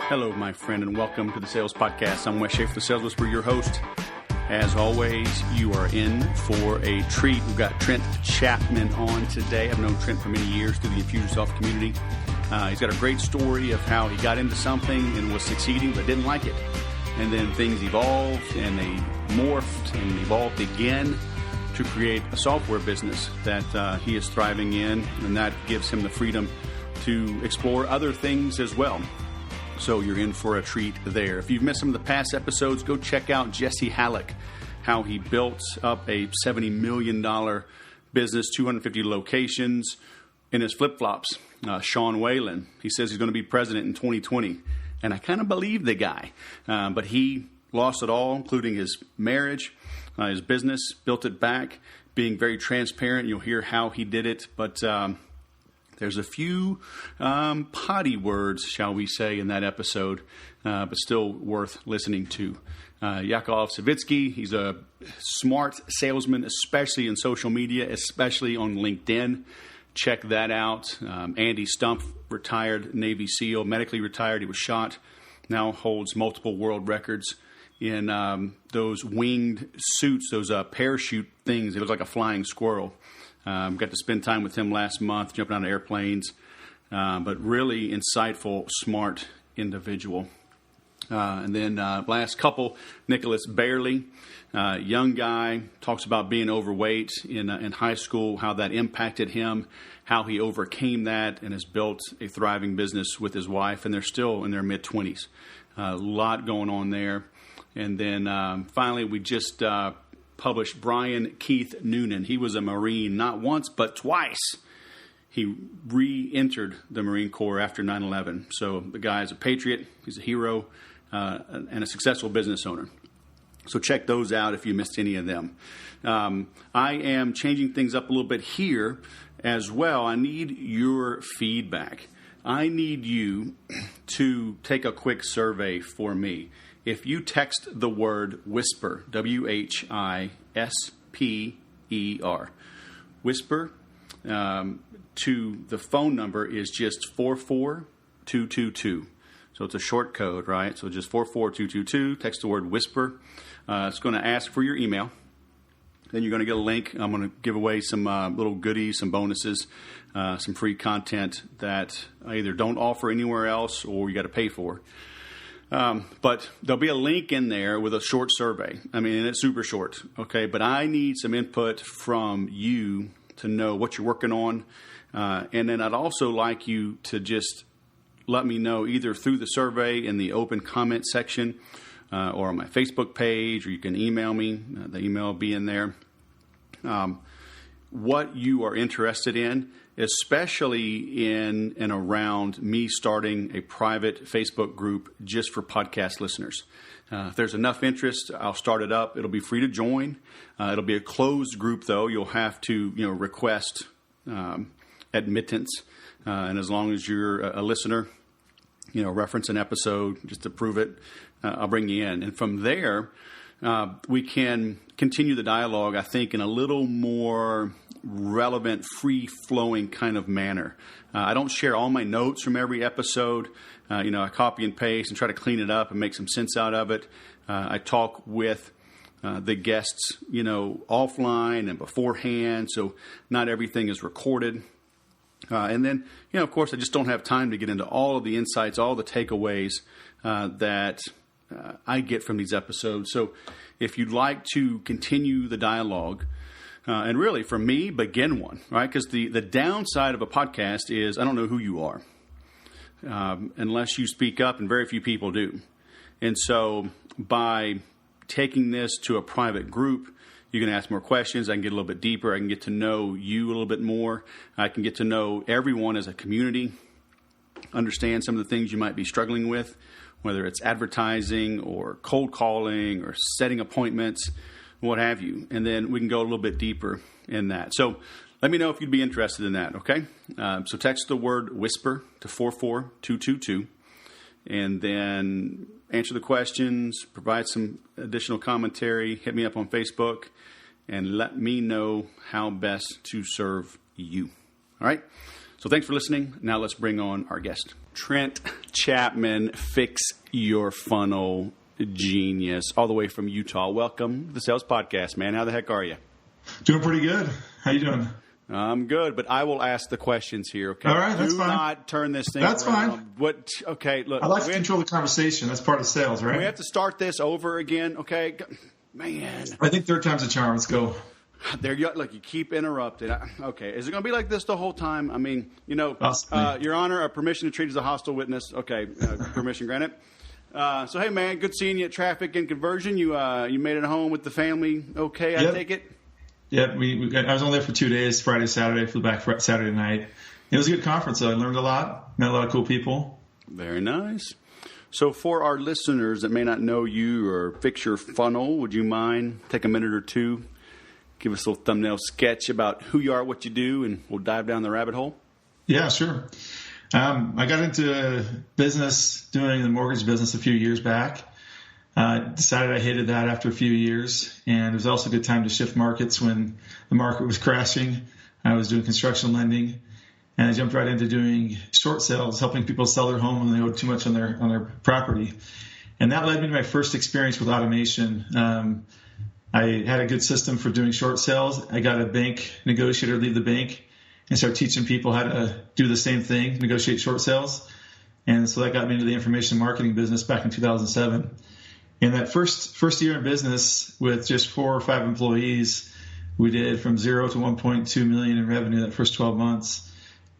Hello, my friend, and welcome to the Sales Podcast. I'm Wes Schaefer, the Sales Whisperer, your host. As always, you are in for a treat. We've got Trent Chapman on today. I've known Trent for many years through the Infusionsoft community. He's got a great story of how he got into something and was succeeding but didn't like it. And then things evolved and they morphed and evolved again to create a software business that he is thriving in, and that gives him the freedom to explore other things as well. So you're in for a treat there. If you've missed some of the past episodes, go check out Jesse Halleck, how he built up a $70 million business, 250 locations in his flip-flops. Sean Whalen, he says he's going to be president in 2020. And I kind of believe the guy. But he lost it all, including his marriage, his business, built it back, being very transparent. You'll hear how he did it. But there's a few potty words, shall we say, in that episode, but still worth listening to. Yakov Savitsky, he's a smart salesman, especially in social media, especially on LinkedIn. Check that out. Andy Stumpf, retired Navy SEAL, medically retired. He was shot, now holds multiple world records in those winged suits, those parachute things. He looks like a flying squirrel. Got to spend time with him last month, jumping on airplanes, but really insightful, smart individual. And then last couple, Nicholas Bailey, young guy, talks about being overweight in high school, how that impacted him, how he overcame that, and has built a thriving business with his wife, and they're still in their mid-20s. A lot going on there. And then finally, we just published Brian Keith Noonan. He was a Marine not once, but twice. He re-entered the Marine Corps after 9/11. So the guy is a patriot. He's a hero and a successful business owner. So check those out if you missed any of them. I am changing things up a little bit here as well. I need your feedback. I need you to take a quick survey for me. If you text the word whisper, WHISPER, whisper, to the phone number is just 44222. So it's a short code, right? So just 44222, text the word whisper. It's going to ask for your email. Then you're going to get a link. I'm going to give away some little goodies, some bonuses, some free content that I either don't offer anywhere else or you got to pay for. But there'll be a link in there with a short survey. I mean, and it's super short, okay? But I need some input from you to know what you're working on. And then I'd also like you to just let me know either through the survey in the open comment section or on my Facebook page, or you can email me. The email will be in there. What you are interested in, especially in and around me starting a private Facebook group just for podcast listeners. If there's enough interest, I'll start it up. It'll be free to join. It'll be a closed group, though. You'll have to, request admittance. And as long as you're a listener, reference an episode just to prove it, I'll bring you in. And from there, we can continue the dialogue, I think, in a little more relevant, free-flowing kind of manner. I don't share all my notes from every episode. I copy and paste and try to clean it up and make some sense out of it. I talk with the guests, offline and beforehand, so not everything is recorded. And then, of course, I just don't have time to get into all of the insights, all the takeaways that I get from these episodes. So if you'd like to continue the dialogue, and really, for me, begin one, right? Because the downside of a podcast is I don't know who you are unless you speak up, and very few people do. And so by taking this to a private group, you can ask more questions. I can get a little bit deeper. I can get to know you a little bit more. I can get to know everyone as a community, understand some of the things you might be struggling with, whether it's advertising or cold calling or setting appointments, what have you. And then we can go a little bit deeper in that. So let me know if you'd be interested in that, okay? So text the word whisper to 44222 and then answer the questions, provide some additional commentary, hit me up on Facebook, and let me know how best to serve you. All right? So thanks for listening. Now let's bring on our guest, Trent Chapman, Fix Your Funnel Genius, all the way from Utah. Welcome to the Sales Podcast, man. How the heck are you? Doing pretty good. How you doing? I'm good, but I will ask the questions here, okay? All right, that's fine. Do not turn this thing That's around. fine. Okay, look. I like to control the conversation. That's part of sales, right? We have to start this over again, okay? Man. I think third time's a charm. Let's go. Look, you keep interrupting. Okay, is it going to be like this the whole time? I mean, Possibly. Your Honor, a permission to treat as a hostile witness. Okay, permission granted. So, hey, man, good seeing you at Traffic and Conversion. You made it home with the family. Okay, Yep. I take it. Yeah, I was only there for 2 days, Friday, Saturday. Flew back Saturday night. It was a good conference, though. I learned a lot. Met a lot of cool people. Very nice. So for our listeners that may not know you or Fix Your Funnel, would you mind take a minute or two, give us a little thumbnail sketch about who you are, what you do, and we'll dive down the rabbit hole? Yeah, sure. I got into business, doing the mortgage business a few years back. Decided I hated that after a few years, and it was also a good time to shift markets when the market was crashing. I was doing construction lending, and I jumped right into doing short sales, helping people sell their home when they owed too much on their property. And that led me to my first experience with automation. I had a good system for doing short sales. I got a bank negotiator to leave the bank and start teaching people how to do the same thing, negotiate short sales. And so that got me into the information marketing business back in 2007. In that first year in business with just 4 or 5 employees, we did from 0 to 1.2 million in revenue that first 12 months.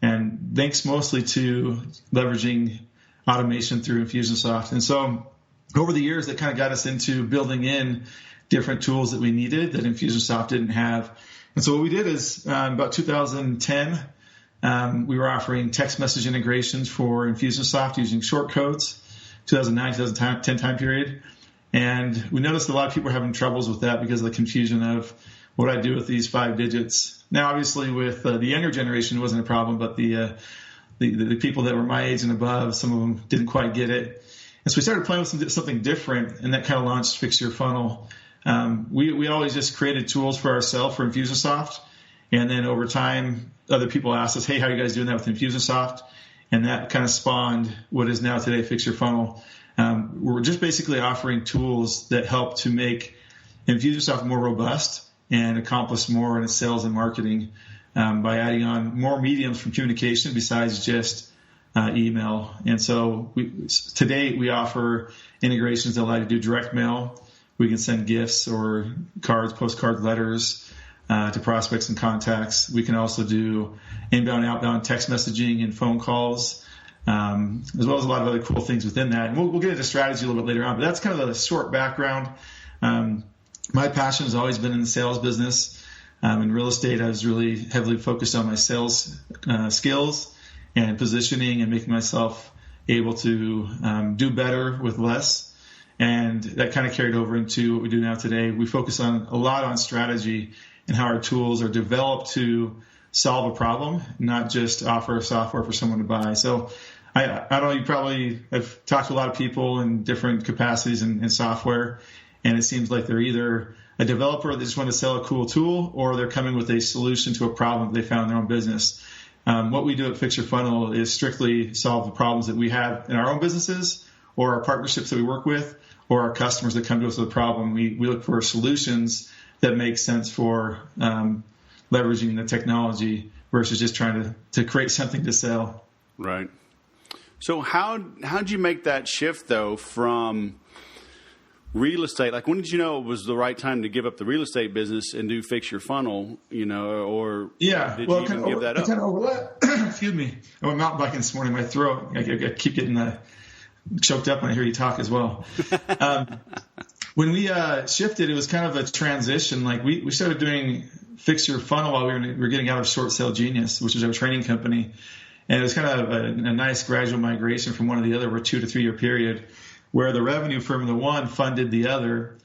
And thanks mostly to leveraging automation through Infusionsoft. And so over the years, that kind of got us into building in different tools that we needed that Infusionsoft didn't have. And so what we did is about 2010, we were offering text message integrations for Infusionsoft using short codes, 2009, 2010 time period. And we noticed a lot of people were having troubles with that because of the confusion of what I do with these 5 digits. Now, obviously, with the younger generation, it wasn't a problem, but the people that were my age and above, some of them didn't quite get it. And so we started playing with something different, and that kind of launched Fix Your Funnel. We always just created tools for ourselves for Infusionsoft, and then over time, other people asked us, hey, how are you guys doing that with Infusionsoft? And that kind of spawned what is now today Fix Your Funnel. We're just basically offering tools that help to make Infusionsoft more robust and accomplish more in its sales and marketing by adding on more mediums for communication besides just email. And so today we offer integrations that allow you to do direct mail. We can send gifts or cards, postcard letters to prospects and contacts. We can also do inbound, outbound text messaging and phone calls, as well as a lot of other cool things within that. And we'll get into strategy a little bit later on, but that's kind of the short background. My passion has always been in the sales business. In real estate, I was really heavily focused on my sales skills and positioning and making myself able to do better with less. And that kind of carried over into what we do now today. We focus a lot on strategy and how our tools are developed to solve a problem, not just offer software for someone to buy. So I don't know, you probably have talked to a lot of people in different capacities in software, and it seems like they're either a developer that just want to sell a cool tool, or they're coming with a solution to a problem they found in their own business. What we do at Fix Your Funnel is strictly solve the problems that we have in our own businesses or our partnerships that we work with or our customers that come to us with a problem. We look for solutions that make sense for leveraging the technology versus just trying to create something to sell. Right. So how'd you make that shift, though, from real estate? Like, when did you know it was the right time to give up the real estate business and do Fix Your Funnel, or did you even give that up? Kind of overlap. Excuse me. I went mountain biking this morning. My throat, I keep getting choked up when I hear you talk as well. When we shifted, it was kind of a transition. Like we started doing Fix Your Funnel while we were getting out of Short Sale Genius, which is our training company. And it was kind of a nice gradual migration from one to the other over a 2 to 3 year period, where the revenue from the one funded the other,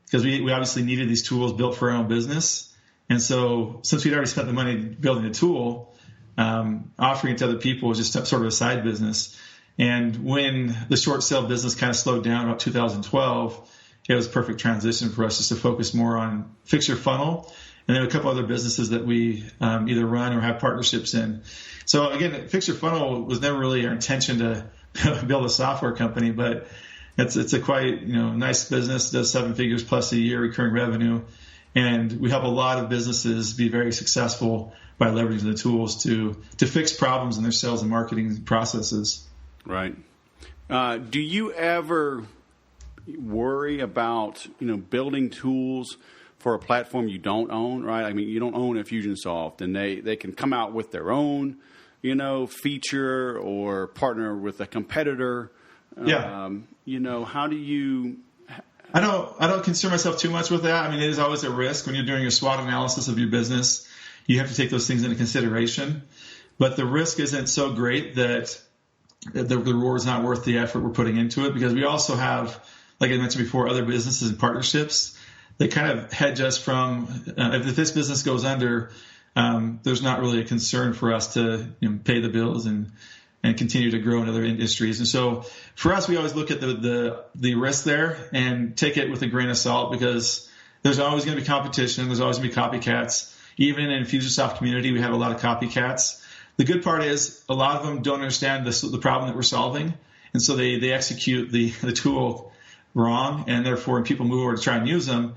because we obviously needed these tools built for our own business. And so since we'd already spent the money building the tool, offering it to other people was just sort of a side business. And when the short sale business kind of slowed down about 2012, it was a perfect transition for us just to focus more on Fix Your Funnel and then a couple other businesses that we either run or have partnerships in. So again, Fix Your Funnel was never really our intention to build a software company, but it's a quite nice business. Does 7 figures plus a year recurring revenue, and we help a lot of businesses be very successful by leveraging the tools to fix problems in their sales and marketing processes. Right. Do you ever worry about building tools for a platform you don't own? Right. I mean, you don't own Infusionsoft, and they can come out with their own feature or partner with a competitor. Yeah. How do you? I don't concern myself too much with that. I mean, it is always a risk when you're doing a SWOT analysis of your business. You have to take those things into consideration, but the risk isn't so great that the reward is not worth the effort we're putting into it, because we also have, like I mentioned before, other businesses and partnerships that kind of hedge us from if this business goes under, there's not really a concern for us to pay the bills and continue to grow in other industries. And so for us, we always look at the risk there and take it with a grain of salt, because there's always going to be competition. There's always going to be copycats. Even in the Infusionsoft community, we have a lot of copycats. The good part is a lot of them don't understand the problem that we're solving, and so they execute the tool wrong, and therefore when people move over to try and use them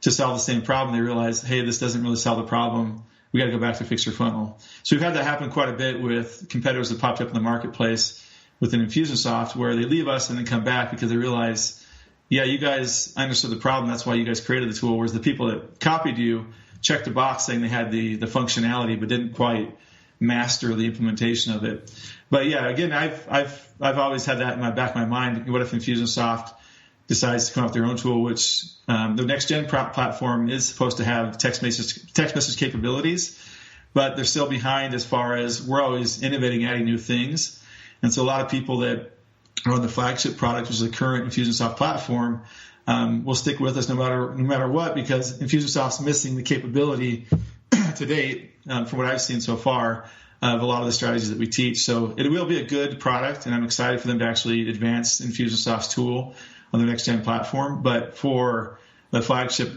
to solve the same problem, they realize, hey, this doesn't really solve the problem. We got to go back to Fix Your Funnel. So we've had that happen quite a bit with competitors that popped up in the marketplace within Infusionsoft, where they leave us and then come back because they realize, yeah, you guys understood the problem. That's why you guys created the tool. Whereas the people that copied you checked the box saying they had the functionality, but didn't quite master the implementation of it. But yeah, again, I've always had that in my back of my mind. What if Infusionsoft decides to come up with their own tool, which the next gen platform is supposed to have text message capabilities, but they're still behind as far as we're always innovating, adding new things. And so a lot of people that are on the flagship product, which is the current Infusionsoft platform, will stick with us no matter what, because Infusionsoft's missing the capability to date, from what I've seen so far, of a lot of the strategies that we teach. So it will be a good product, and I'm excited for them to actually advance Infusionsoft's tool on the next gen platform. But for the flagship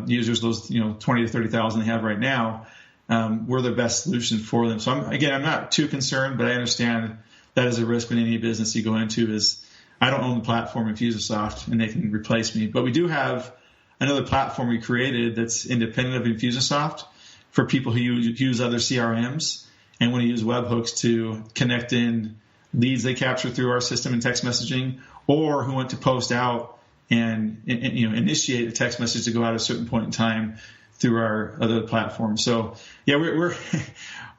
users, those 20 to 30,000 they have right now, we're the best solution for them. So I'm not too concerned, but I understand that is a risk in any business you go into. Is I don't own the platform Infusionsoft, and they can replace me. But we do have another platform we created that's independent of Infusionsoft for people who use other CRMs and want to use webhooks to connect in leads they capture through our system and text messaging, or who want to post out and initiate a text message to go out at a certain point in time through our other platform. So yeah, we're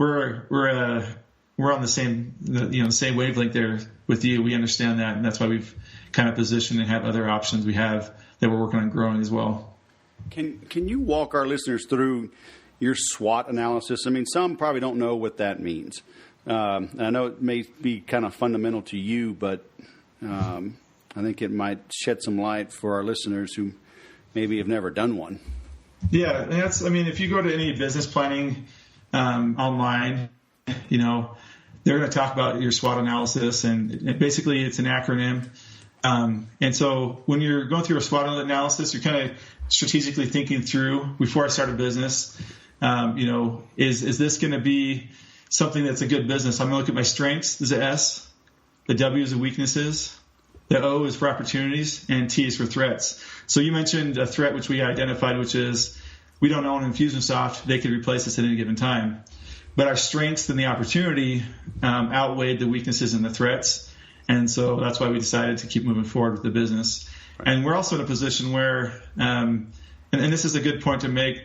on the same wavelength there with you. We understand that, and that's why we've kind of positioned and have other options we have that we're working on growing as well. Can you walk our listeners through your SWOT analysis? I mean, some probably don't know what that means. I know it may be kind of fundamental to you, but I think it might shed some light for our listeners who maybe have never done one. Yeah, if you go to any business planning online, they're going to talk about your SWOT analysis, and basically it's an acronym. And so when you're going through a SWOT analysis, you're kind of strategically thinking through, before I start a business, is this going to be something that's a good business? I'm going to look at my strengths. There's a S. The W is the weaknesses. The O is for opportunities, and T is for threats. So you mentioned a threat which we identified, which is we don't own Infusionsoft. They could replace us at any given time. But our strengths and the opportunity outweighed the weaknesses and the threats. And so that's why we decided to keep moving forward with the business. And we're also in a position where, and this is a good point to make,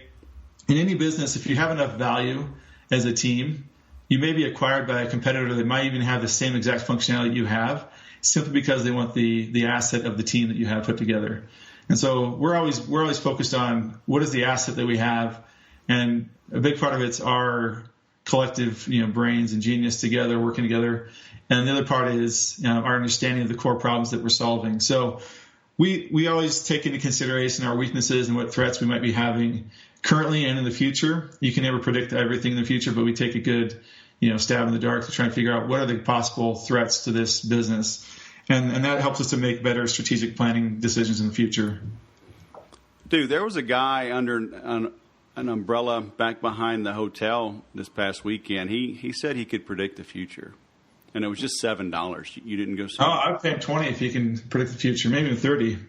in any business, if you have enough value as a team, you may be acquired by a competitor that might even have the same exact functionality you have, simply because they want the asset of the team that you have put together. And so we're always focused on what is the asset that we have, and a big part of it's our collective brains and genius together, working together, and the other part is our understanding of the core problems that we're solving. So we always take into consideration our weaknesses and what threats we might be having currently and in the future. You can never predict everything in the future, but we take a good stab in the dark to try and figure out what are the possible threats to this business. And that helps us to make better strategic planning decisions in the future. Dude, there was a guy an umbrella back behind the hotel this past weekend. He said he could predict the future, and it was just $7. You didn't go see it? Oh, I'd pay him $20 if he can predict the future, maybe even $30.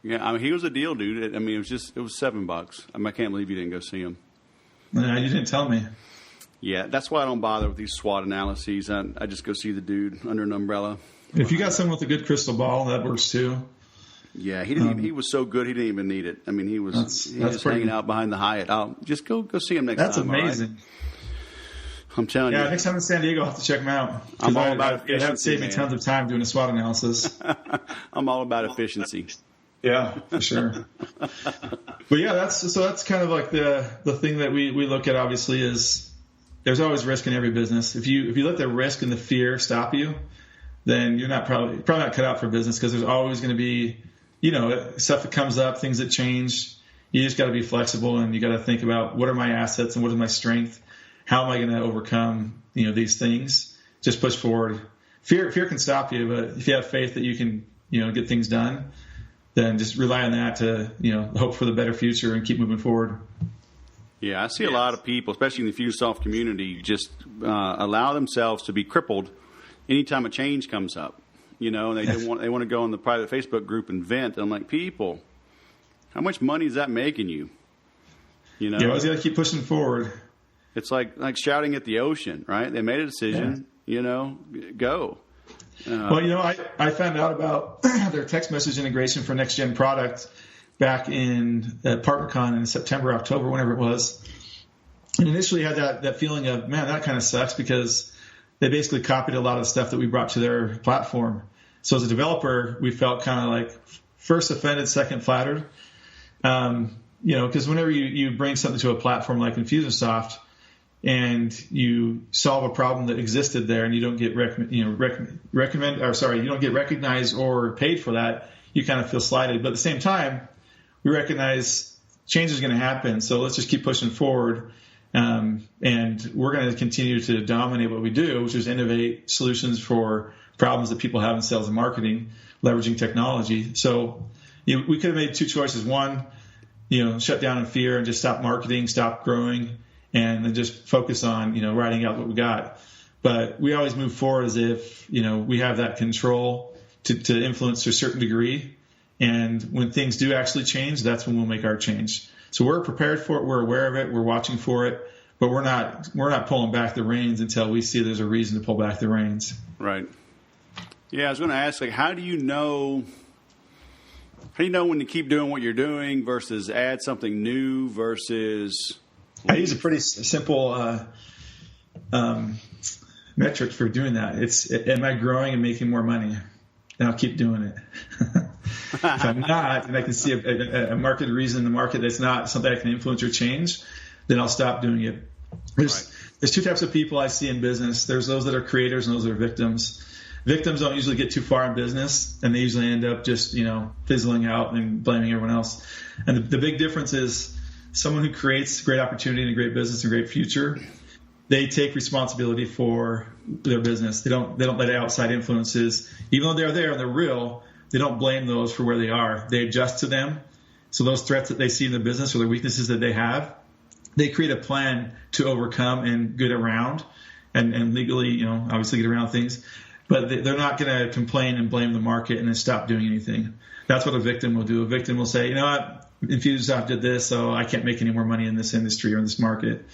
Yeah, I mean, he was a deal, dude. I mean, it was $7. I can't believe you didn't go see him. No, you didn't tell me. Yeah, that's why I don't bother with these SWOT analyses. I just go see the dude under an umbrella. If you got someone with a good crystal ball, that works too. Yeah, he didn't. He was so good, he didn't even need it. I mean, he was just hanging out behind the Hyatt. I'll just go see him next time. That's amazing. Right? I'm telling you. Yeah, next time in San Diego, I'll have to check him out. I'm all about efficiency. It have saved me tons of time doing a SWOT analysis. I'm all about efficiency. Yeah, for sure. But yeah, that's kind of like the thing that we look at. Obviously, is there's always risk in every business. If you let the risk and the fear stop you, then you're probably not cut out for business, because there's always going to be, stuff that comes up, things that change. You just got to be flexible, and you got to think about what are my assets and what is my strength. How am I going to overcome, these things? Just push forward. Fear can stop you, but if you have faith that you can, get things done, then just rely on that to, hope for the better future and keep moving forward. Yeah, I see a lot of people, especially in the Futuresoft community, just allow themselves to be crippled anytime a change comes up. And they want to go in the private Facebook group and vent. I'm like, people, how much money is that making you? Yeah, always got to keep pushing forward. It's like shouting at the ocean, right? They made a decision, go. I found out about their text message integration for next gen product back in PartnerCon in September, October, whenever it was. And initially had that feeling of, man, that kind of sucks, because they basically copied a lot of the stuff that we brought to their platform. So as a developer, we felt kind of like first offended, second flattered. Because whenever you bring something to a platform like Infusionsoft and you solve a problem that existed there, and you don't get you don't get recognized or paid for that, you kind of feel slighted. But at the same time, we recognize change is going to happen, so let's just keep pushing forward. And we're going to continue to dominate what we do, which is innovate solutions for problems that people have in sales and marketing, leveraging technology. So we could have made two choices. One, shut down in fear and just stop marketing, stop growing, and then just focus on, writing out what we got. But we always move forward as if, we have that control to influence to a certain degree. And when things do actually change, that's when we'll make our change. So we're prepared for it. We're aware of it. We're watching for it, but we're not pulling back the reins until we see there's a reason to pull back the reins. Right. Yeah, I was going to ask, how do you know when to keep doing what you're doing versus add something new versus? I use a pretty simple metric for doing that. It's, am I growing and making more money? And I'll keep doing it. If I'm not, and I can see a market reason in the market that's not something I can influence or change, then I'll stop doing it. There's two types of people I see in business. There's those that are creators and those that are victims. Victims don't usually get too far in business, and they usually end up just, fizzling out and blaming everyone else. And the big difference is someone who creates great opportunity and a great business and a great future, they take responsibility for their business. They don't let outside influences, even though they're there and they're real, they don't blame those for where they are. They adjust to them. So those threats that they see in the business or the weaknesses that they have, they create a plan to overcome and get around and legally, obviously get around things. But they're not going to complain and blame the market and then stop doing anything. That's what a victim will do. A victim will say, what, Infusionsoft did this, so I can't make any more money in this industry or in this market.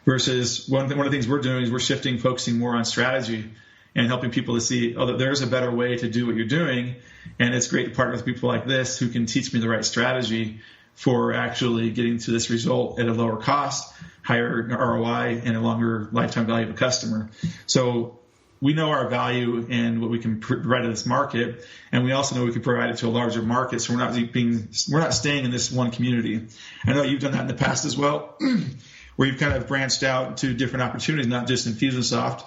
Versus one of the things we're doing is we're focusing more on strategy and helping people to see, that there's a better way to do what you're doing. And it's great to partner with people like this who can teach me the right strategy for actually getting to this result at a lower cost, higher ROI, and a longer lifetime value of a customer. So we know our value and what we can provide to this market, and we also know we can provide it to a larger market. So we're not staying in this one community. I know you've done that in the past as well, where you've kind of branched out to different opportunities, not just Infusionsoft,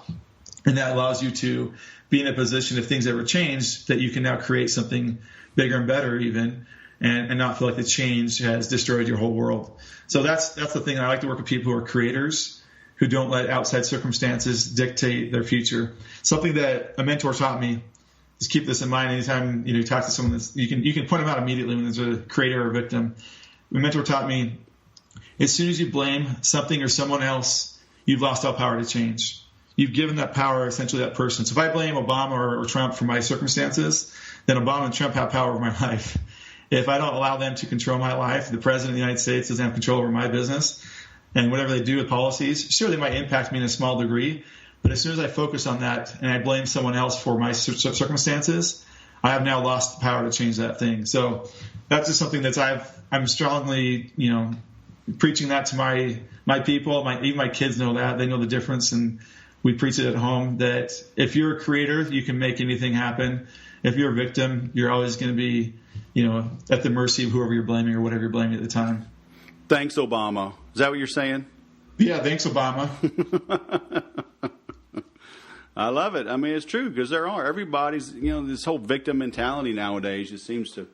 and that allows you to be in a position if things ever change that you can now create something bigger and better even, and not feel like the change has destroyed your whole world. So that's the thing. I like to work with people who are creators, who don't let outside circumstances dictate their future. Something that a mentor taught me, just keep this in mind anytime you talk to someone you can point them out immediately when there's a creator or a victim. A mentor taught me, as soon as you blame something or someone else, you've lost all power to change. You've given that power essentially to that person. So if I blame Obama or Trump for my circumstances, then Obama and Trump have power over my life. If I don't allow them to control my life, the president of the United States doesn't have control over my business, and whatever they do with policies, sure, they might impact me in a small degree, but as soon as I focus on that and I blame someone else for my circumstances, I have now lost the power to change that thing. So that's just something that I'm strongly, preaching that to my people. Even my kids know that. They know the difference, and we preach it at home that if you're a creator, you can make anything happen. If you're a victim, you're always going to be, at the mercy of whoever you're blaming or whatever you're blaming at the time. Thanks, Obama. Is that what you're saying? Yeah, thanks, Obama. I love it. I mean, it's true because everybody's, this whole victim mentality nowadays just seems to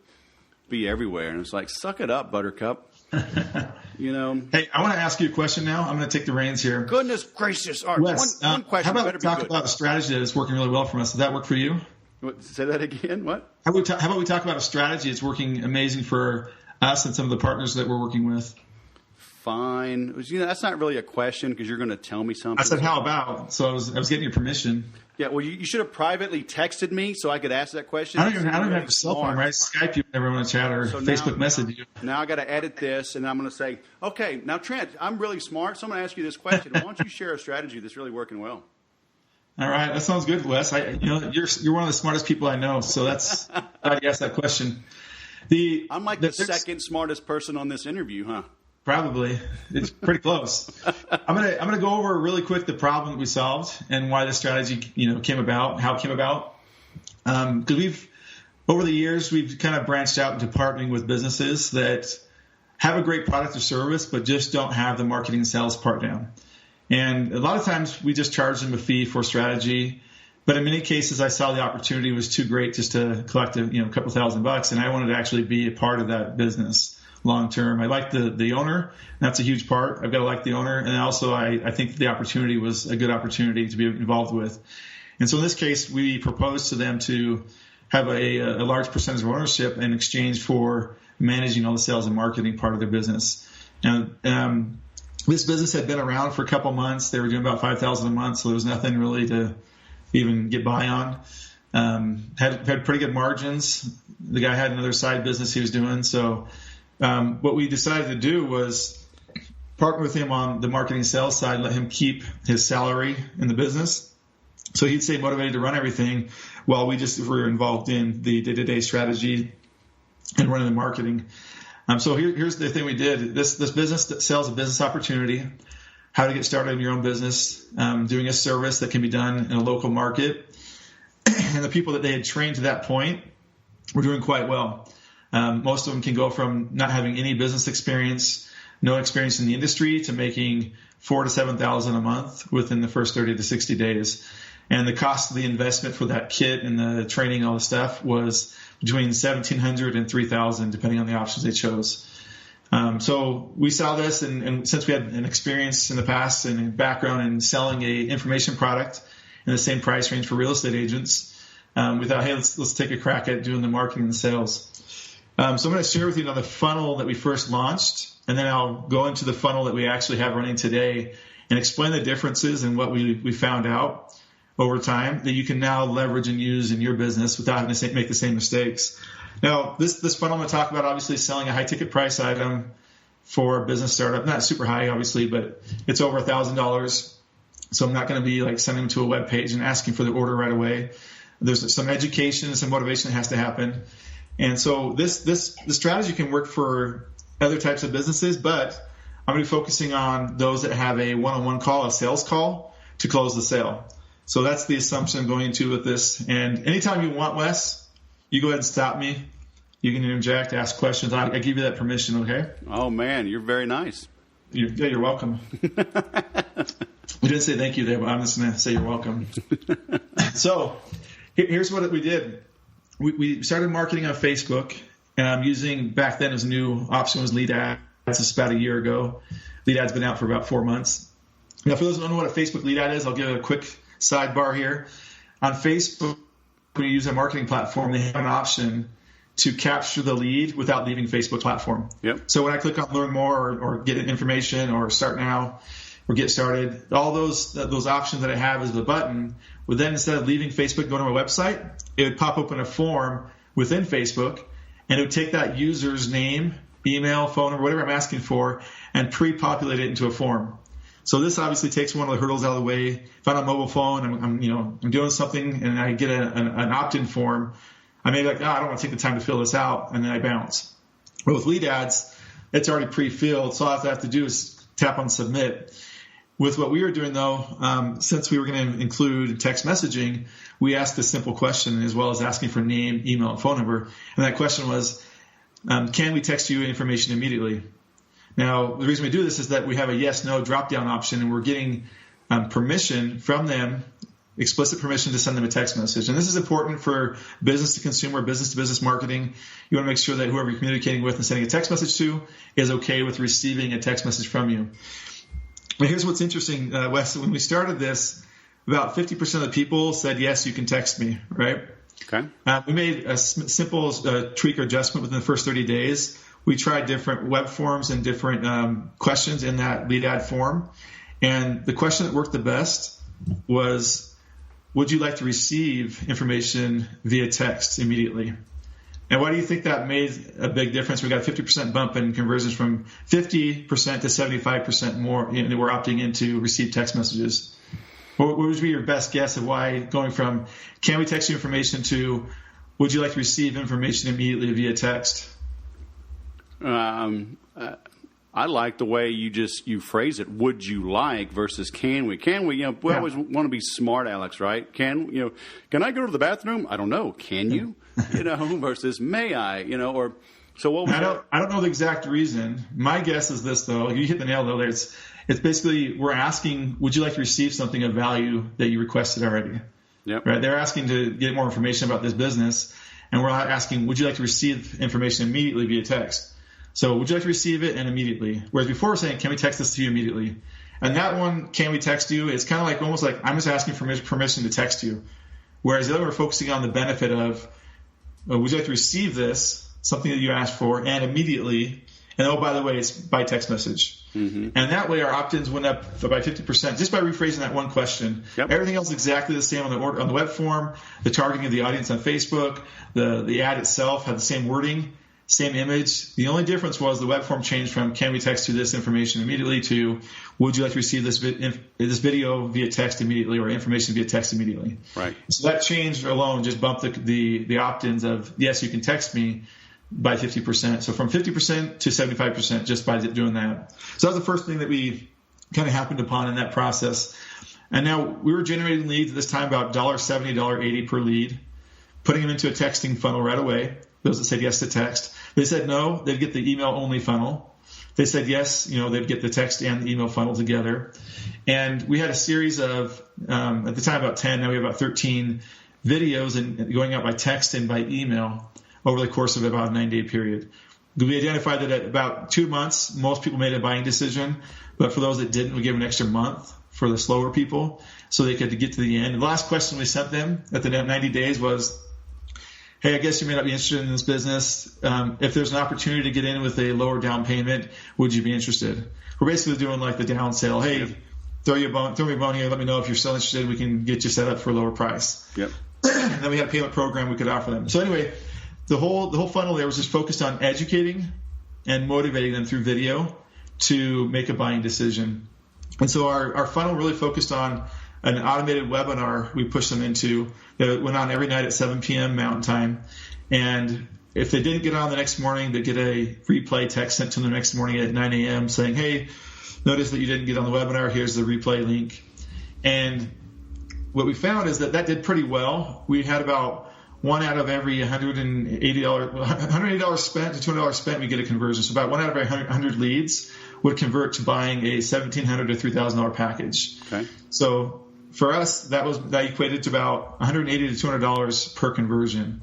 be everywhere. And it's like, suck it up, Buttercup. Hey, I want to ask you a question now. I'm going to take the reins here. Goodness gracious. All right, Wes, one question. How about we talk about a strategy that is working really well for us? Does that work for you? Say that again. What? How about we talk about a strategy that's working amazing for us and some of the partners that we're working with? Fine. That's not really a question because you're going to tell me something. I said, how about? So I was getting your permission. Yeah, well, you should have privately texted me so I could ask that question. I don't even have a cell phone, right? Skype you whenever I want to chat or Facebook message you. Now I got to edit this, and I'm going to say, okay, now Trent, I'm really smart, so I'm going to ask you this question. Why don't you share a strategy that's really working well? All right, that sounds good, Wes. You're one of the smartest people I know, so that's glad you asked that question. I'm like the second smartest person on this interview, huh? Probably. It's pretty close. I'm gonna go over really quick the problem that we solved and why the strategy came about, how it came about. Because over the years we've kind of branched out into partnering with businesses that have a great product or service but just don't have the marketing and sales part down. And a lot of times we just charge them a fee for strategy. But in many cases, I saw the opportunity was too great just to collect a couple $1,000, and I wanted to actually be a part of that business long term. I like the owner, and that's a huge part. I've got to like the owner, and also I think the opportunity was a good opportunity to be involved with. And so in this case, we proposed to them to have a large percentage of ownership in exchange for managing all the sales and marketing part of their business. And this business had been around for a couple months. They were doing about $5,000 a month, so there was nothing really to even get by on. Had pretty good margins. The guy had another side business he was doing. So what we decided to do was partner with him on the marketing sales side, let him keep his salary in the business. So he'd stay motivated to run everything while we just were involved in the day-to-day strategy and running the marketing. So here's the thing we did. This business that sells a business opportunity, how to get started in your own business, doing a service that can be done in a local market. And the people that they had trained to that point were doing quite well. Most of them can go from not having any business experience, no experience in the industry, to making $4,000 to $7,000 a month within the first 30 to 60 days. And the cost of the investment for that kit and the training and all the stuff was between $1,700 and $3,000, depending on the options they chose. So we saw this, and since we had an experience in the past and a background in selling a information product in the same price range for real estate agents, we thought, hey, let's take a crack at doing the marketing and sales. So I'm going to share with you the funnel that we first launched, and then I'll go into the funnel that we actually have running today and explain the differences and what we found out over time that you can now leverage and use in your business without having to make the same mistakes. Now, this funnel I'm going to talk about, obviously, selling a high-ticket price item for a business startup. Not super high, obviously, but it's over $1,000. So I'm not going to be like sending them to a web page and asking for the order right away. There's some education and some motivation that has to happen. And so the strategy can work for other types of businesses, but I'm going to be focusing on those that have a one-on-one call, a sales call, to close the sale. So that's the assumption I'm going into with this. And anytime you want, Wes, you go ahead and stop me. You can interject, ask questions. I give you that permission, okay? Oh, man, you're very nice. You're welcome. We didn't say thank you there, but I'm just going to say you're welcome. So here's what we did. We started marketing on Facebook, and I'm using, back then, as a new option was lead ads. This is about a year ago. Lead ads been out for about 4 months. Now, for those who don't know what a Facebook lead ad is, I'll give it a quick sidebar here. On Facebook, when you use a marketing platform, they have an option to capture the lead without leaving Facebook platform. Yep. So when I click on learn more or get information or start now or get started, all those options that I have as the button would then, instead of leaving Facebook, go to my website, it would pop open a form within Facebook, and it would take that user's name, email, phone number, whatever I'm asking for, and pre-populate it into a form. So this obviously takes one of the hurdles out of the way. If I'm on a mobile phone, I'm doing something and I get an opt-in form, I may be like, I don't want to take the time to fill this out, and then I bounce. But with lead ads, it's already pre-filled, so all I have to do is tap on submit. With what we were doing, though, since we were going to include text messaging, we asked a simple question as well as asking for name, email, and phone number. And that question was, can we text you information immediately? Now, the reason we do this is that we have a yes-no drop-down option, and we're getting permission from them, explicit permission to send them a text message. And this is important for business-to-consumer, business-to-business marketing. You want to make sure that whoever you're communicating with and sending a text message to is okay with receiving a text message from you. And here's what's interesting, Wes. When we started this, about 50% of the people said, yes, you can text me, right? Okay. We made a simple tweak or adjustment within the first 30 days. We tried different web forms and different questions in that lead ad form. And the question that worked the best was, would you like to receive information via text immediately? And why do you think that made a big difference? We got a 50% bump in conversions from 50% to 75% more that we're opting in to receive text messages. What would be your best guess of why going from can we text you information to would you like to receive information immediately via text? I like the way you phrase it. Would you like versus can we? Can we? We always want to be smart, Alex, right? Can I go to the bathroom? I don't know. Can you? Versus may I? Or so. What was I don't know the exact reason. My guess is this, though. You hit the nail though. It's basically we're asking, would you like to receive something of value that you requested already? Yep. Right. They're asking to get more information about this business, and we're asking, would you like to receive information immediately via text? So would you like to receive it and immediately? Whereas before we're saying, can we text this to you immediately? And that one, can we text you, is kind of like almost like I'm just asking for permission to text you. Whereas the other, we're focusing on the benefit of, would you like to receive this, something that you asked for, and immediately, and oh, by the way, it's by text message. Mm-hmm. And that way our opt-ins went up by 50% just by rephrasing that one question. Yep. Everything else is exactly the same on the web form, the targeting of the audience on Facebook, the ad itself had the same wording. Same image. The only difference was the web form changed from can we text you this information immediately to would you like to receive this video via text immediately or information via text immediately. Right. So that change alone just bumped the opt-ins of yes, you can text me by 50%. So from 50% to 75% just by doing that. So that was the first thing that we kind of happened upon in that process. And now we were generating leads at this time about $1.70, $1.80 per lead, putting them into a texting funnel right away. Those that said yes to text. They said no, they'd get the email only funnel. They said yes, they'd get the text and the email funnel together. And we had a series of, at the time about 10, now we have about 13 videos and going out by text and by email over the course of about a 9-day period. We identified that at about 2 months, most people made a buying decision. But for those that didn't, we gave an extra month for the slower people so they could get to the end. And the last question we sent them at the 90 days was, hey, I guess you may not be interested in this business. If there's an opportunity to get in with a lower down payment, would you be interested? We're basically doing like the down sale. Hey, throw me a bone here. Let me know if you're still interested. We can get you set up for a lower price. Yep. And then we had a payment program we could offer them. So anyway, the whole funnel there was just focused on educating and motivating them through video to make a buying decision. And so our funnel really focused on an automated webinar we pushed them into that went on every night at 7 p.m. Mountain Time. And if they didn't get on the next morning, they'd get a replay text sent to them the next morning at 9 a.m. saying, hey, notice that you didn't get on the webinar. Here's the replay link. And what we found is that did pretty well. We had about one out of every $180 spent to $200 spent, we get a conversion. So about one out of every 100 leads would convert to buying a $1,700 to $3,000 package. Okay. So for us, that equated to about $180 to $200 per conversion.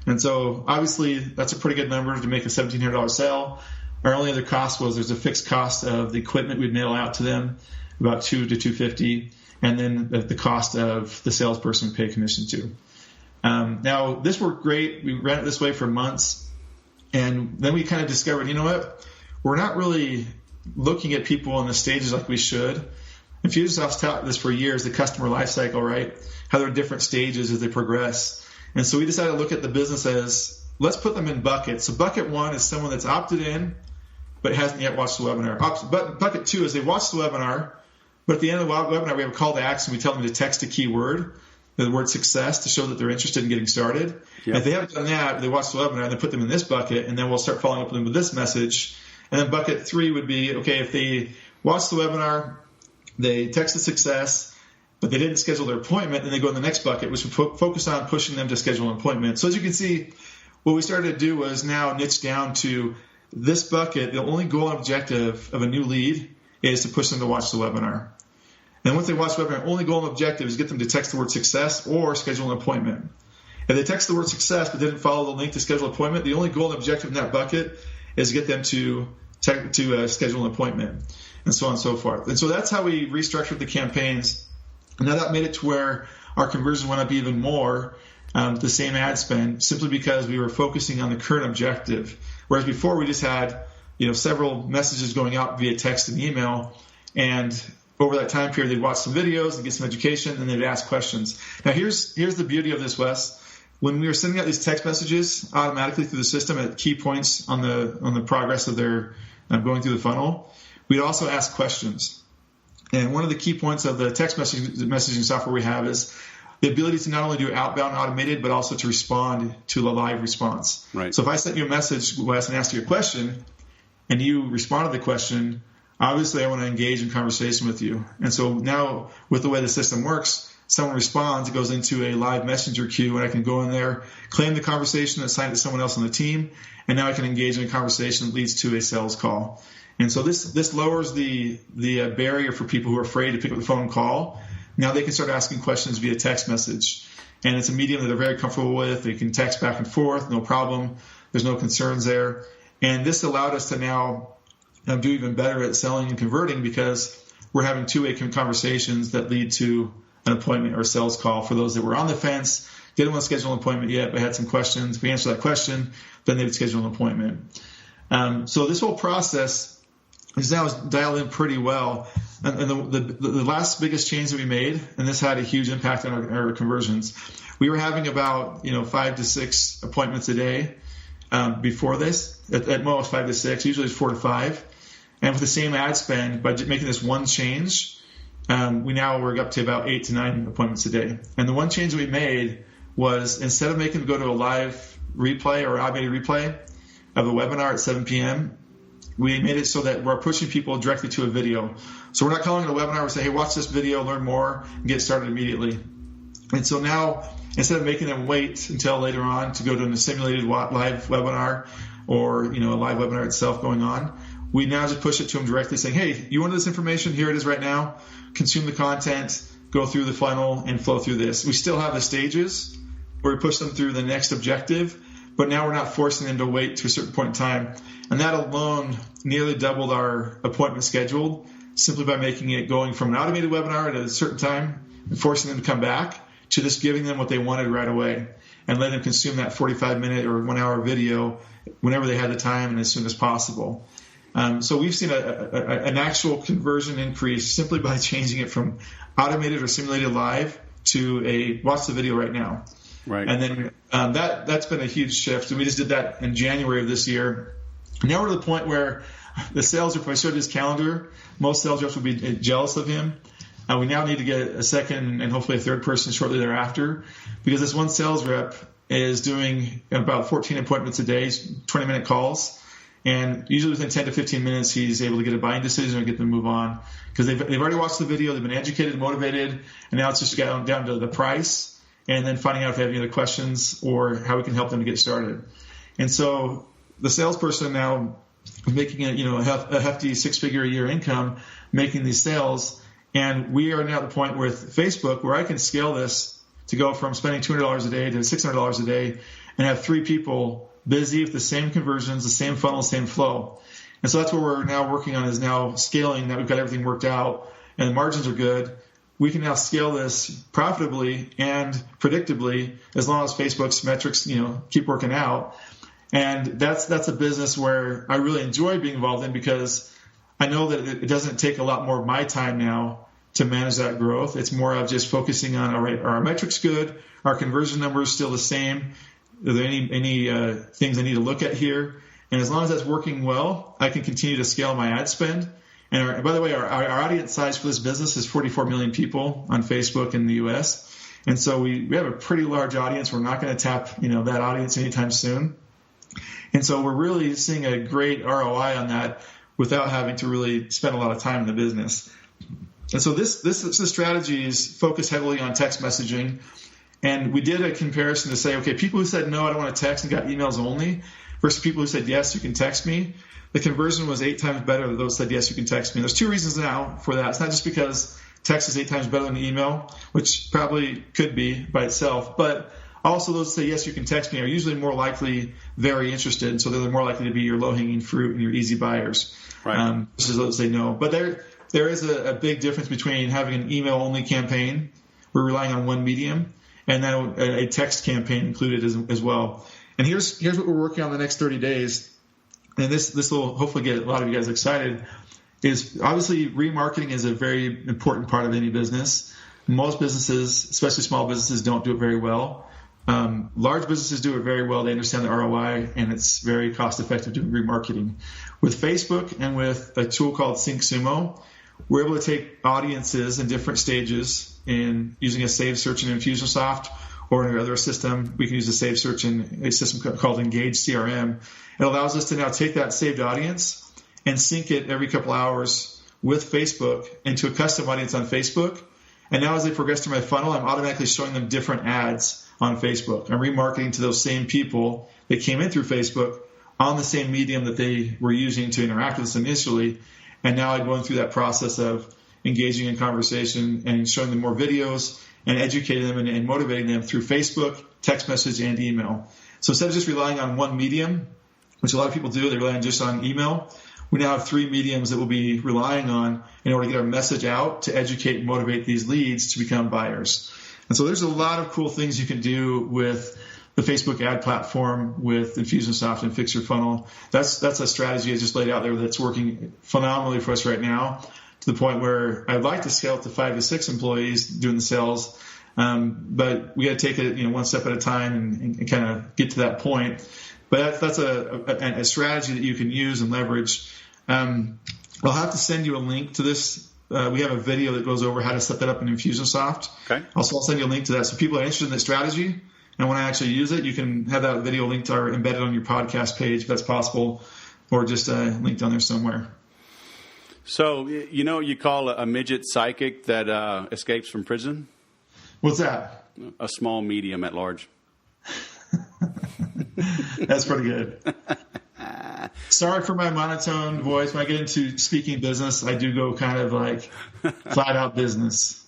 And so obviously that's a pretty good number to make a $1,700 sale. Our only other cost was there's a fixed cost of the equipment we'd mail out to them, about $200 to $250, and then the cost of the salesperson we pay commission to. Now, this worked great. We ran it this way for months. And then we kind of discovered, you know what? We're not really looking at people in the stages like we should. Infusionsoft's taught this for years, the customer life cycle, right? How there are different stages as they progress. And so we decided to look at the business as, let's put them in buckets. So bucket 1 is someone that's opted in but hasn't yet watched the webinar. Bucket 2 is they watched the webinar, but at the end of the webinar, we have a call to action. We tell them to text a keyword, the word success, to show that they're interested in getting started. Yep. If they haven't done that, they watch the webinar, and then put them in this bucket, and then we'll start following up with them with this message. And then bucket 3 would be, okay, if they watch the webinar, they text the success, but they didn't schedule their appointment, then they go in the next bucket, which would focus on pushing them to schedule an appointment. So as you can see, what we started to do was now niche down to this bucket. The only goal and objective of a new lead is to push them to watch the webinar. And once they watch the webinar, only goal and objective is get them to text the word success or schedule an appointment. If they text the word success but didn't follow the link to schedule an appointment, the only goal and objective in that bucket is to get them to schedule an appointment, and so on and so forth. And so that's how we restructured the campaigns. And now that made it to where our conversion went up even more, the same ad spend, simply because we were focusing on the current objective. Whereas before we just had, several messages going out via text and email, and over that time period they'd watch some videos and get some education, and they'd ask questions. Now here's the beauty of this, Wes. When we were sending out these text messages automatically through the system at key points on the progress of their going through the funnel, we'd also ask questions. And one of the key points of the text messaging software we have is the ability to not only do outbound automated, but also to respond to a live response. Right. So if I sent you a message, Wes, and asked you a question, and you responded to the question, obviously I want to engage in conversation with you. And so now with the way the system works, someone responds, it goes into a live messenger queue, and I can go in there, claim the conversation, assign it to someone else on the team, and now I can engage in a conversation that leads to a sales call. And so this lowers the barrier for people who are afraid to pick up the phone and call. Now they can start asking questions via text message. And it's a medium that they're very comfortable with. They can text back and forth, no problem. There's no concerns there. And this allowed us to now do even better at selling and converting, because we're having two-way conversations that lead to an appointment or a sales call for those that were on the fence, didn't want to schedule an appointment yet, but had some questions. If we answer that question, then they would schedule an appointment. So this whole process is now dialed in pretty well. And the last biggest change that we made, and this had a huge impact on our conversions, we were having about 5 to 6 appointments a day before this, at most 5 to 6, usually it's 4 to 5. And with the same ad spend, by making this one change, we're up to about 8 to 9 appointments a day. And the one change that we made was, instead of making them go to a live replay or automated replay of a webinar at 7 p.m., we made it so that we're pushing people directly to a video. So we're not calling it a webinar. We say, hey, watch this video, learn more, and get started immediately. And so now, instead of making them wait until later on to go to a simulated live webinar or a live webinar itself going on, we now just push it to them directly, saying, hey, you wanted this information? Here it is right now. Consume the content, go through the funnel, and flow through this. We still have the stages where we push them through the next objective, but now we're not forcing them to wait to a certain point in time. And that alone nearly doubled our appointment scheduled, simply by making it going from an automated webinar at a certain time and forcing them to come back to just giving them what they wanted right away and letting them consume that 45-minute or 1-hour video whenever they had the time and as soon as possible. So we've seen an actual conversion increase simply by changing it from automated or simulated live to a watch the video right now. Right. And then that's been a huge shift. And we just did that in January of this year. Now we're to the point where the sales rep, if I showed his calendar, most sales reps would be jealous of him. We now need to get a second and hopefully a third person shortly thereafter, because this one sales rep is doing about 14 appointments a day, 20-minute calls. And usually within 10 to 15 minutes, he's able to get a buying decision and get them to move on, because they've already watched the video, they've been educated and motivated, and now it's just down to the price and then finding out if they have any other questions or how we can help them to get started. And so the salesperson now is making a hefty 6-figure a year income making these sales, and we are now at the point with Facebook where I can scale this to go from spending $200 a day to $600 a day and have 3 people busy with the same conversions, the same funnel, same flow. And so that's what we're now working on, is now scaling that. We've got everything worked out and the margins are good. we can now scale this profitably and predictably as long as Facebook's metrics, keep working out. And that's a business where I really enjoy being involved in, because I know that it doesn't take a lot more of my time now to manage that growth. It's more of just focusing on, all right, are our metrics good? Our conversion numbers still the same? Are there any things I need to look at here? And as long as that's working well, I can continue to scale my ad spend. And by the way, our audience size for this business is 44 million people on Facebook in the U.S. And so we have a pretty large audience. We're not going to tap that audience anytime soon. And so we're really seeing a great ROI on that without having to really spend a lot of time in the business. And so this strategy is focused heavily on text messaging. And we did a comparison to say, okay, people who said, no, I don't want to text and got emails only, versus people who said, yes, you can text me. The conversion was 8 times better than those who said, yes, you can text me. There's 2 reasons now for that. It's not just because text is 8 times better than email, which probably could be by itself, but also those who say, yes, you can text me are usually more likely very interested. And so they're more likely to be your low-hanging fruit and your easy buyers. Right. Versus those who say no. But there is a big difference between having an email-only campaign, we're relying on one medium, and then a text campaign included as well. And here's what we're working on the next 30 days. And this will hopefully get a lot of you guys excited, is obviously remarketing is a very important part of any business. Most businesses, especially small businesses, don't do it very well. Large businesses do it very well. They understand the ROI, and it's very cost effective doing remarketing. With Facebook and with a tool called SyncSumo, we're able to take audiences in different stages in using a saved search in Infusionsoft or in another system. We can use a saved search in a system called Engage CRM. It allows us to now take that saved audience and sync it every couple hours with Facebook into a custom audience on Facebook. And now as they progress through my funnel, I'm automatically showing them different ads on Facebook. I'm remarketing to those same people that came in through Facebook on the same medium that they were using to interact with us initially. And now I'm going through that process of engaging in conversation and showing them more videos and educating them and motivating them through Facebook, text message, and email. So instead of just relying on one medium, which a lot of people do, they rely just on email, we now have 3 mediums that we'll be relying on in order to get our message out to educate and motivate these leads to become buyers. And so there's a lot of cool things you can do with the Facebook ad platform, with Infusionsoft and Fix Your Funnel. That's a strategy I just laid out there that's working phenomenally for us right now, to the point where I'd like to scale it to 5 to 6 employees doing the sales. But we got to take it one step at a time and kind of get to that point. But that's a strategy that you can use and leverage. I'll have to send you a link to this. We have a video that goes over how to set that up in Infusionsoft. Okay. Also, I'll send you a link to that. So people are interested in this strategy and want to actually use it, you can have that video linked or embedded on your podcast page if that's possible, or just linked on there somewhere. So, you call a midget psychic that escapes from prison? What's that? A small medium at large. That's pretty good. Sorry for my monotone voice. When I get into speaking business, I do go kind of like flat out business.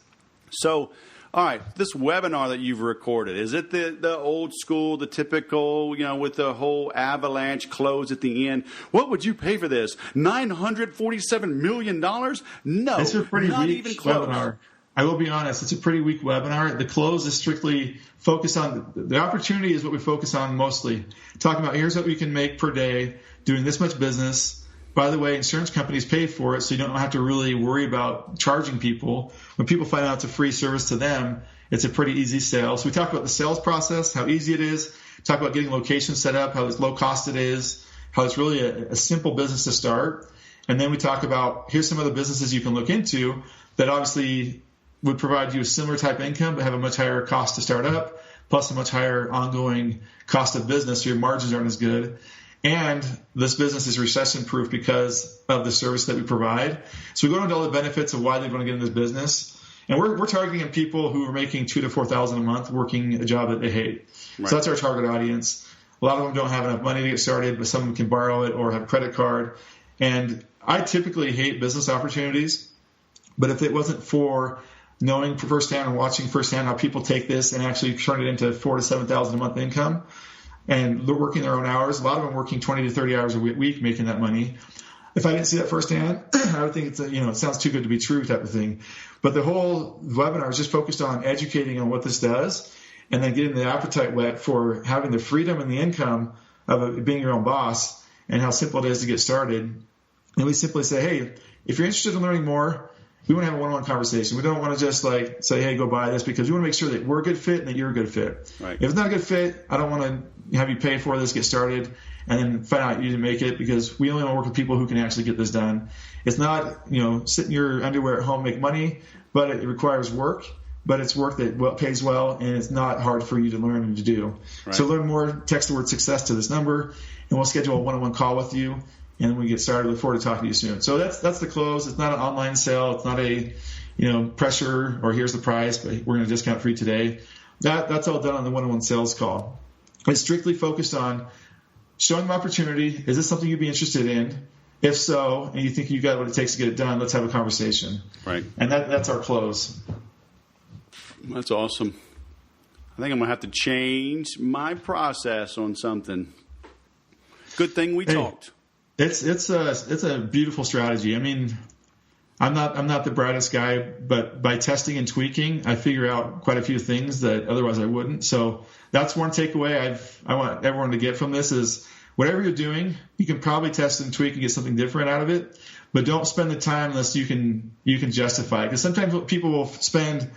So, all right, this webinar that you've recorded, is it the old school, the typical, with the whole avalanche close at the end? What would you pay for this? $947 million? No, it's a pretty not weak even close. Webinar. I will be honest, it's a pretty weak webinar. The close is strictly focused on, the opportunity is what we focus on mostly. Talking about here's what we can make per day, doing this much business. By the way, insurance companies pay for it, so you don't have to really worry about charging people. When people find out it's a free service to them, it's a pretty easy sale. So we talk about the sales process, how easy it is, talk about getting locations set up, how low cost it is, how it's really a simple business to start. And then we talk about here's some other businesses you can look into that obviously would provide you a similar type of income but have a much higher cost to start up, plus a much higher ongoing cost of business, so your margins aren't as good. And this business is recession-proof because of the service that we provide. So we go into all the benefits of why they want to get in this business. And we're targeting people who are making $2,000 to $4,000 a month working a job that they hate. Right. So that's our target audience. A lot of them don't have enough money to get started, but some of them can borrow it or have a credit card. And I typically hate business opportunities. But if it wasn't for knowing firsthand and watching firsthand how people take this and actually turn it into $4,000 to $7,000 a month income, and they're working their own hours. A lot of them working 20 to 30 hours a week making that money. if I didn't see that firsthand, I would think it sounds too good to be true type of thing. But the whole webinar is just focused on educating on what this does, and then getting the appetite wet for having the freedom and the income of being your own boss, and how simple it is to get started. And we simply say, hey, if you're interested in learning more, we want to have a one-on-one conversation. We don't want to just say, hey, go buy this, because we want to make sure that we're a good fit and that you're a good fit. Right. If it's not a good fit, I don't want to have you pay for this, get started, and then find out you didn't make it, because we only want to work with people who can actually get this done. It's not, sit in your underwear at home, make money, but it requires work. But it's work that pays well, and it's not hard for you to learn and to do. Right. So learn more, text the word success to this number, and we'll schedule a one-on-one call with you. And when we get started, look forward to talking to you soon. So that's the close. It's not an online sale. It's not a, pressure or here's the price, but we're going to discount for you today. That's all done on the one-on-one sales call. It's strictly focused on showing them opportunity. Is this something you'd be interested in? If so, and you think you got what it takes to get it done, let's have a conversation. Right. And that's our close. That's awesome. I think I'm going to have to change my process on something. Good thing we talked. It's a beautiful strategy. I mean, I'm not the brightest guy, but by testing and tweaking, I figure out quite a few things that otherwise I wouldn't. So that's one takeaway I want everyone to get from this is whatever you're doing, you can probably test and tweak and get something different out of it, but don't spend the time unless you can justify it. Because sometimes people will spend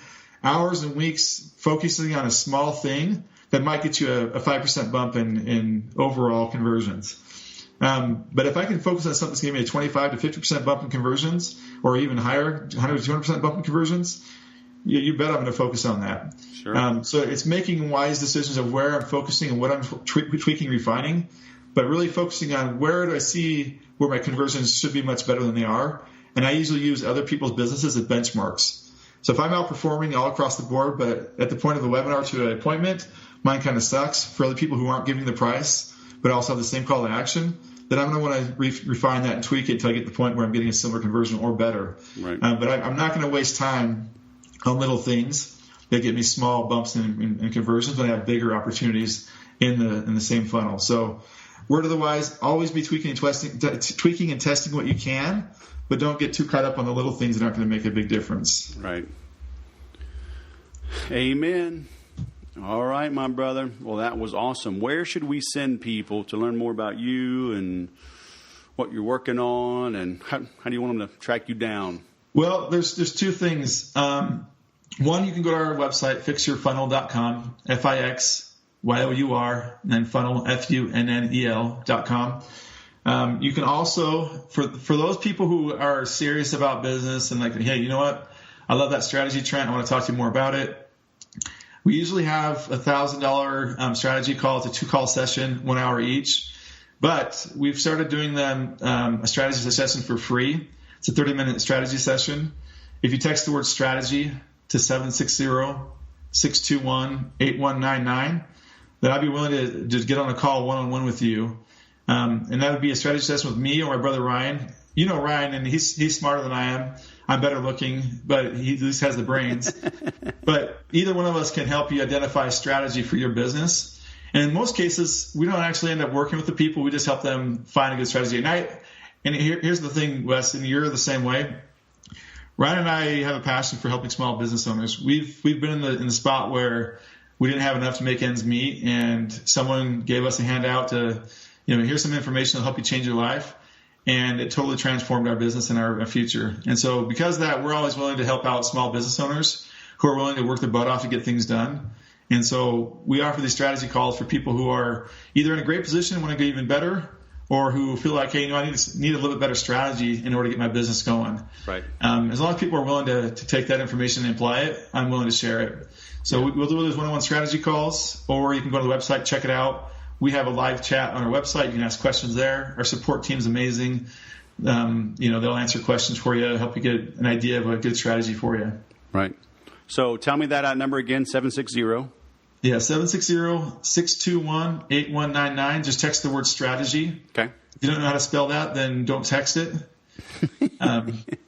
hours and weeks focusing on a small thing that might get you a 5% bump in overall conversions. But if I can focus on something that's going to give me a 25 to 50% bump in conversions, or even higher, 100 to 200% bump in conversions, you bet I'm going to focus on that. Sure. So it's making wise decisions of where I'm focusing and what I'm tweaking, refining, but really focusing on where do I see where my conversions should be much better than they are. And I usually use other people's businesses as benchmarks. So if I'm outperforming all across the board, but at the point of the webinar to an appointment, mine kind of sucks for other people who aren't giving the price, but also have the same call to action, then I'm going to want to refine that and tweak it until I get to the point where I'm getting a similar conversion or better. Right. But I'm not going to waste time on little things that get me small bumps in conversions when I have bigger opportunities in the same funnel. So word of the wise, always be tweaking and testing what you can, but don't get too caught up on the little things that aren't going to make a big difference. Right. Amen. All right, my brother. Well, that was awesome. Where should we send people to learn more about you and what you're working on, and how do you want them to track you down? Well, there's two things. One, you can go to our website, fixyourfunnel.com, FIXYOUR, and then funnel, FUNNEL.com. You can also, for those people who are serious about business and like, hey, you know what? I love that strategy, Trent. I want to talk to you more about it. We usually have a $1,000 strategy call. It's a 2-call session, 1 hour each. But we've started doing them a strategy session for free. It's a 30-minute strategy session. If you text the word strategy to 760-621-8199, then I'd be willing to just get on a call one-on-one with you. And that would be a strategy session with me or my brother Ryan. You know Ryan, and he's smarter than I am. I'm better looking, but he at least has the brains. But either one of us can help you identify a strategy for your business. And in most cases, we don't actually end up working with the people. We just help them find a good strategy. And here's the thing, Wes, and you're the same way. Ryan and I have a passion for helping small business owners. We've been in the spot where we didn't have enough to make ends meet, and someone gave us a handout to, here's some information that'll help you change your life. And it totally transformed our business and our future. And so because of that, we're always willing to help out small business owners who are willing to work their butt off to get things done. And so we offer these strategy calls for people who are either in a great position and want to get even better, or who feel like, hey, I need a little bit better strategy in order to get my business going. Right. As long as people are willing to take that information and apply it, I'm willing to share it. So we'll do those one-on-one strategy calls, or you can go to the website, check it out. We have a live chat on our website. You can ask questions there. Our support team is amazing. They'll answer questions for you, help you get an idea of a good strategy for you. Right. So tell me that number again, 760. Yeah, 760-621-8199. Just text the word strategy. Okay. If you don't know how to spell that, then don't text it.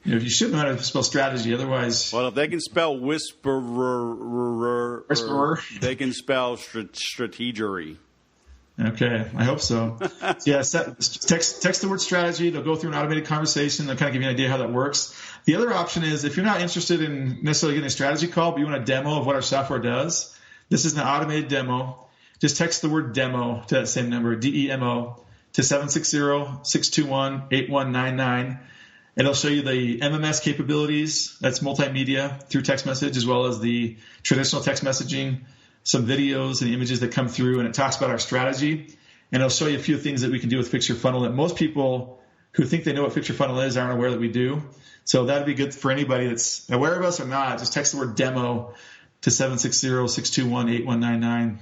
You should know how to spell strategy. Otherwise, well, if they can spell whisperer, they can spell strategery. Okay, I hope so. Yeah, text the word strategy. They'll go through an automated conversation. They'll kind of give you an idea how that works. The other option is if you're not interested in necessarily getting a strategy call, but you want a demo of what our software does, this is an automated demo. Just text the word demo to that same number, DEMO, to 760-621-8199. It'll show you the MMS capabilities. That's multimedia through text message, as well as the traditional text messaging, some videos and images that come through, and it talks about our strategy. And it'll show you a few things that we can do with Fix Your Funnel that most people who think they know what Fix Your Funnel is aren't aware that we do. So that'd be good for anybody that's aware of us or not. Just text the word demo to 760-621-8199.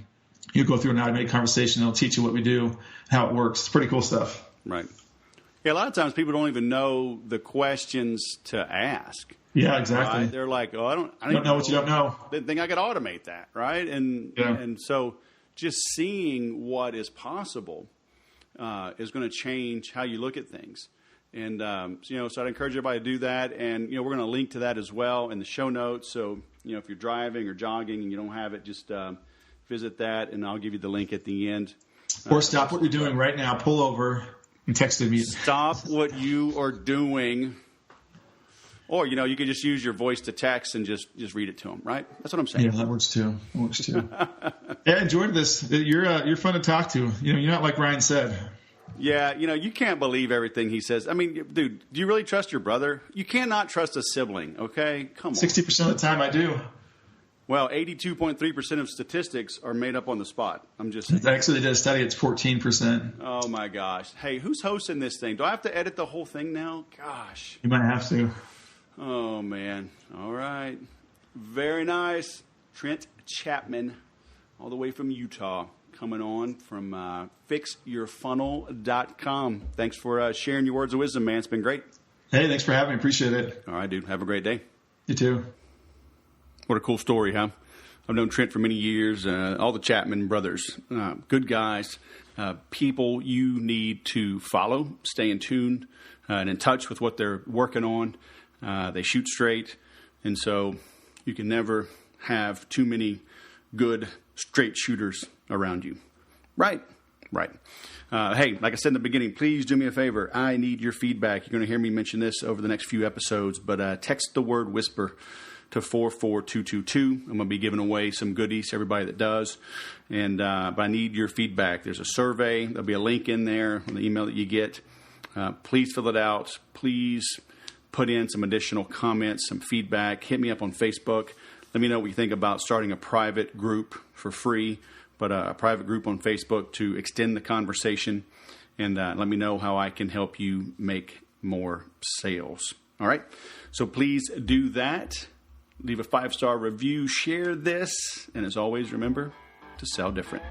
You'll go through an automated conversation. It'll teach you what we do, how it works. It's pretty cool stuff. Right. Yeah, a lot of times people don't even know the questions to ask. Yeah, exactly. Right? They're like, oh, I don't know what you don't know. Didn't think I could automate that, right? And so just seeing what is possible is going to change how you look at things. And so I'd encourage everybody to do that. And we're going to link to that as well in the show notes. So if you're driving or jogging and you don't have it, just visit that, and I'll give you the link at the end. Or stop what you're doing right now, pull over, and text me. Stop what you are doing. Or, you could just use your voice to text and just read it to them, right? That's what I'm saying. Yeah, that works too. Yeah, I enjoyed this. You're fun to talk to. You're not like Ryan said. Yeah, you can't believe everything he says. I mean, dude, do you really trust your brother? You cannot trust a sibling, okay? Come on. 60% of the time I do. Well, 82.3% of statistics are made up on the spot. I'm just saying. Actually, they did a study. It's 14%. Oh, my gosh. Hey, who's hosting this thing? Do I have to edit the whole thing now? Gosh. You might have to. Oh, man. All right. Very nice. Trent Chapman, all the way from Utah, coming on from fixyourfunnel.com. Thanks for sharing your words of wisdom, man. It's been great. Hey, thanks for having me. Appreciate it. All right, dude. Have a great day. You too. What a cool story, huh? I've known Trent for many years, all the Chapman brothers, good guys, people you need to follow, stay in tune and in touch with what they're working on. They shoot straight, and so you can never have too many good straight shooters around you. Right. Hey, like I said in the beginning, please do me a favor. I need your feedback. You're going to hear me mention this over the next few episodes, but text the word WHISPER to 44222. I'm going to be giving away some goodies to everybody that does. And but I need your feedback. There's a survey. There'll be a link in there on the email that you get. Please fill it out. Please put in some additional comments, some feedback. Hit me up on Facebook. Let me know what you think about starting a private group for free, but a private group on Facebook to extend the conversation. And let me know how I can help you make more sales. All right? So please do that. Leave a 5-star review, share this, and as always, remember to sell different.